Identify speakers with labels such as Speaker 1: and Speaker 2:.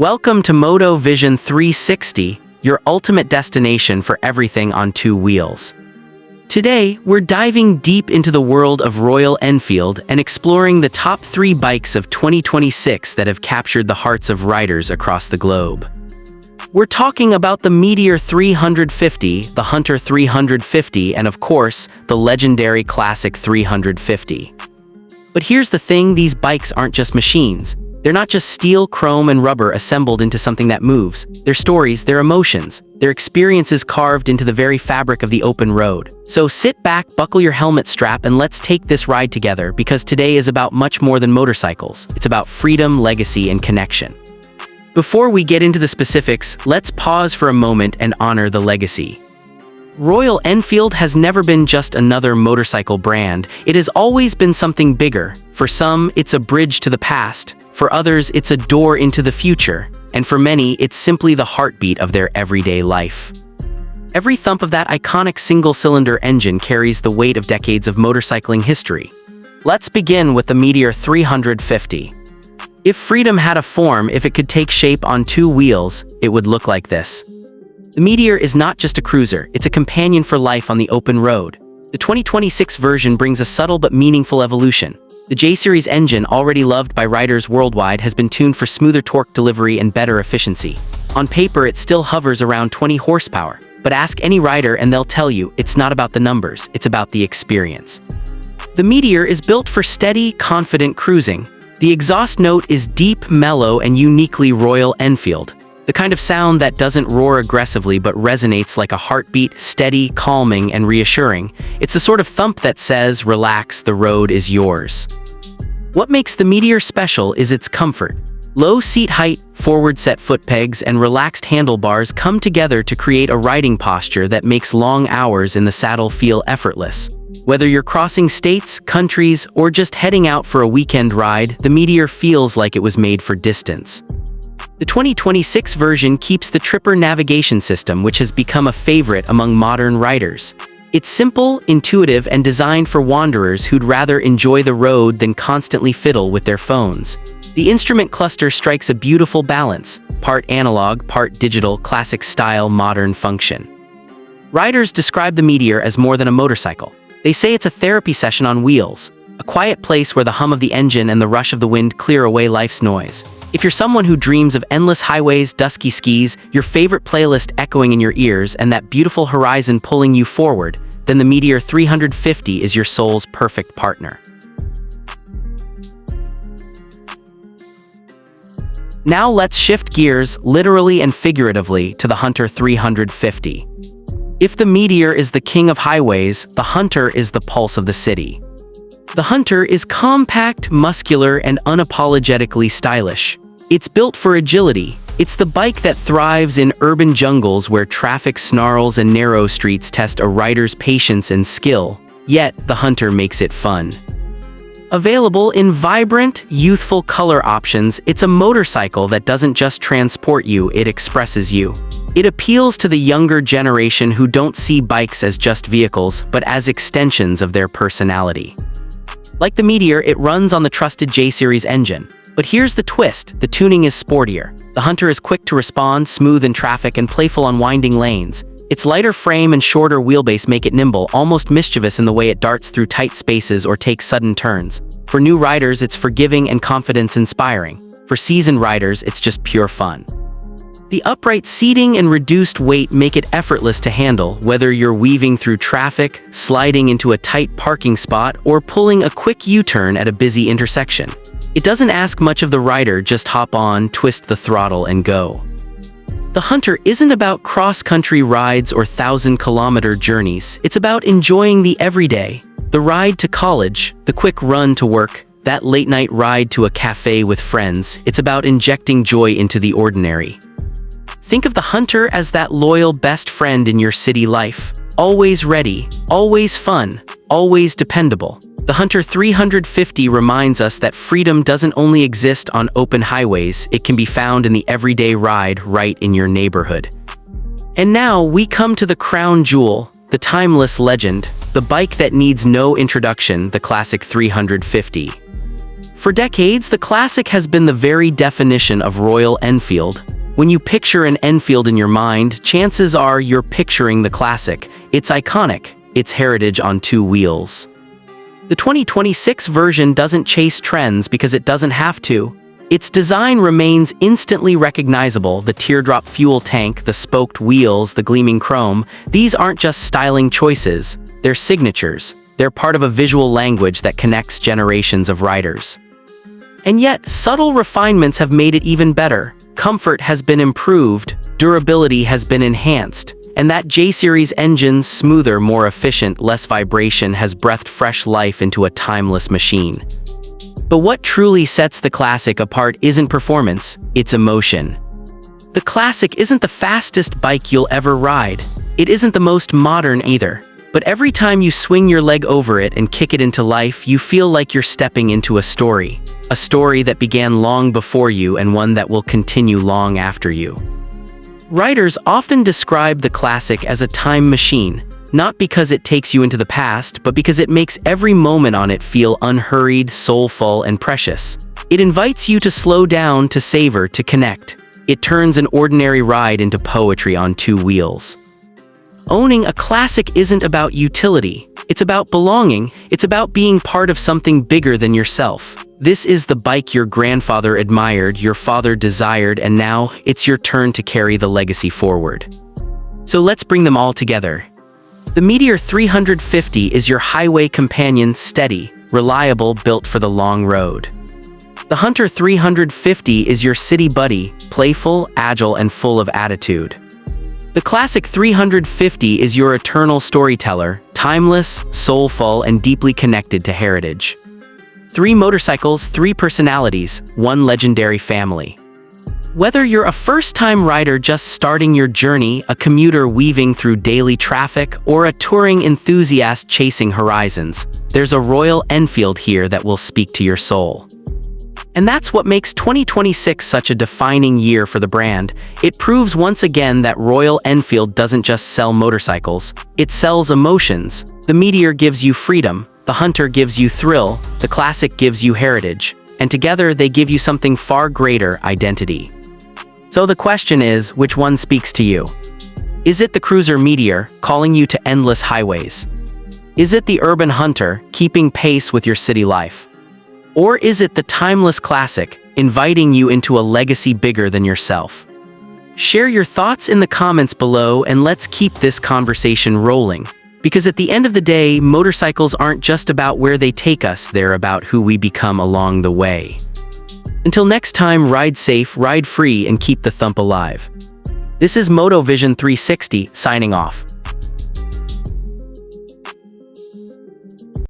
Speaker 1: Welcome to Moto Vision 360, your ultimate destination for everything on two wheels. Today, we're diving deep into the world of Royal Enfield and exploring the top 3 bikes of 2026 that have captured the hearts of riders across the globe. We're talking about the Meteor 350, the Hunter 350, and of course, the legendary Classic 350. But here's the thing, these bikes aren't just machines. They're not just steel, chrome, and rubber assembled into something that moves. They're stories, they're emotions, they're experiences carved into the very fabric of the open road. So sit back, buckle your helmet strap, and let's take this ride together, because today is about much more than motorcycles. It's about freedom, legacy, and connection. Before we get into the specifics, let's pause for a moment and honor the legacy. Royal Enfield has never been just another motorcycle brand. It has always been something bigger. For some, it's a bridge to the past. For others, it's a door into the future. And for many, it's simply the heartbeat of their everyday life. Every thump of that iconic single-cylinder engine carries the weight of decades of motorcycling history. Let's begin with the Meteor 350. If freedom had a form, if it could take shape on two wheels, it would look like this. The Meteor is not just a cruiser, it's a companion for life on the open road. The 2026 version brings a subtle but meaningful evolution. The J-Series engine, already loved by riders worldwide, has been tuned for smoother torque delivery and better efficiency. On paper, it still hovers around 20 horsepower, but ask any rider and they'll tell you it's not about the numbers, it's about the experience. The Meteor is built for steady, confident cruising. The exhaust note is deep, mellow, and uniquely Royal Enfield. The kind of sound that doesn't roar aggressively but resonates like a heartbeat, steady, calming, and reassuring. It's the sort of thump that says, relax, the road is yours. What makes the Meteor special is its comfort. Low seat height, forward-set foot pegs, and relaxed handlebars come together to create a riding posture that makes long hours in the saddle feel effortless. Whether you're crossing states, countries, or just heading out for a weekend ride, the Meteor feels like it was made for distance. The 2026 version keeps the Tripper navigation system, which has become a favorite among modern riders. It's simple, intuitive, and designed for wanderers who'd rather enjoy the road than constantly fiddle with their phones. The instrument cluster strikes a beautiful balance, part analog, part digital, classic style, modern function. Riders describe the Meteor as more than a motorcycle. They say it's a therapy session on wheels, a quiet place where the hum of the engine and the rush of the wind clear away life's noise. If you're someone who dreams of endless highways, dusky skis, your favorite playlist echoing in your ears, and that beautiful horizon pulling you forward, then the Meteor 350 is your soul's perfect partner. Now let's shift gears, literally and figuratively, to the Hunter 350. If the Meteor is the king of highways, the Hunter is the pulse of the city. The Hunter is compact, muscular, and unapologetically stylish. It's built for agility. It's the bike that thrives in urban jungles where traffic snarls and narrow streets test a rider's patience and skill. Yet, the Hunter makes it fun. Available in vibrant, youthful color options, it's a motorcycle that doesn't just transport you, it expresses you. It appeals to the younger generation who don't see bikes as just vehicles, but as extensions of their personality. Like the Meteor, it runs on the trusted J-Series engine. But here's the twist, the tuning is sportier. The Hunter is quick to respond, smooth in traffic, and playful on winding lanes. Its lighter frame and shorter wheelbase make it nimble, almost mischievous in the way it darts through tight spaces or takes sudden turns. For new riders, it's forgiving and confidence-inspiring. For seasoned riders, it's just pure fun. The upright seating and reduced weight make it effortless to handle, whether you're weaving through traffic, sliding into a tight parking spot, or pulling a quick U-turn at a busy intersection. It doesn't ask much of the rider, just hop on, twist the throttle, and go. The Hunter isn't about cross-country rides or 1,000-kilometer journeys. It's about enjoying the everyday. The ride to college, the quick run to work, that late-night ride to a cafe with friends. It's about injecting joy into the ordinary. Think of the Hunter as that loyal best friend in your city life. Always ready, always fun, always dependable. The Hunter 350 reminds us that freedom doesn't only exist on open highways, it can be found in the everyday ride right in your neighborhood. And now we come to the crown jewel, the timeless legend, the bike that needs no introduction, the Classic 350. For decades, the Classic has been the very definition of Royal Enfield. When you picture an Enfield in your mind, chances are you're picturing the Classic. It's iconic, its heritage on two wheels. The 2026 version doesn't chase trends because it doesn't have to. Its design remains instantly recognizable: the teardrop fuel tank, the spoked wheels, the gleaming chrome. These aren't just styling choices, they're signatures. They're part of a visual language that connects generations of riders. And yet, subtle refinements have made it even better. Comfort has been improved, durability has been enhanced, and that J-Series engine, smoother, more efficient, less vibration, has breathed fresh life into a timeless machine. But what truly sets the Classic apart isn't performance, it's emotion. The Classic isn't the fastest bike you'll ever ride. It isn't the most modern either. But every time you swing your leg over it and kick it into life, you feel like you're stepping into a story that began long before you and one that will continue long after you. Riders often describe the Classic as a time machine, not because it takes you into the past, but because it makes every moment on it feel unhurried, soulful, and precious. It invites you to slow down, to savor, to connect. It turns an ordinary ride into poetry on two wheels. Owning a Classic isn't about utility. It's about belonging. It's about being part of something bigger than yourself. This is the bike your grandfather admired, your father desired, and now it's your turn to carry the legacy forward. So let's bring them all together. The Meteor 350 is your highway companion, steady, reliable, built for the long road. The Hunter 350 is your city buddy, playful, agile, and full of attitude. The Classic 350 is your eternal storyteller, timeless, soulful, and deeply connected to heritage. 3 motorcycles, 3 personalities, 1 legendary family. Whether you're a first-time rider just starting your journey, a commuter weaving through daily traffic, or a touring enthusiast chasing horizons, there's a Royal Enfield here that will speak to your soul. And that's what makes 2026 such a defining year for the brand. It proves once again that Royal Enfield doesn't just sell motorcycles, it sells emotions. The Meteor gives you freedom, the Hunter gives you thrill, the Classic gives you heritage, and together they give you something far greater: identity. So the question is, which one speaks to you? Is it the cruiser Meteor, calling you to endless highways? Is it the urban Hunter, keeping pace with your city life? Or is it the timeless Classic, inviting you into a legacy bigger than yourself? Share your thoughts in the comments below and let's keep this conversation rolling. Because at the end of the day, motorcycles aren't just about where they take us, they're about who we become along the way. Until next time, ride safe, ride free, and keep the thump alive. This is MotoVision 360 signing off.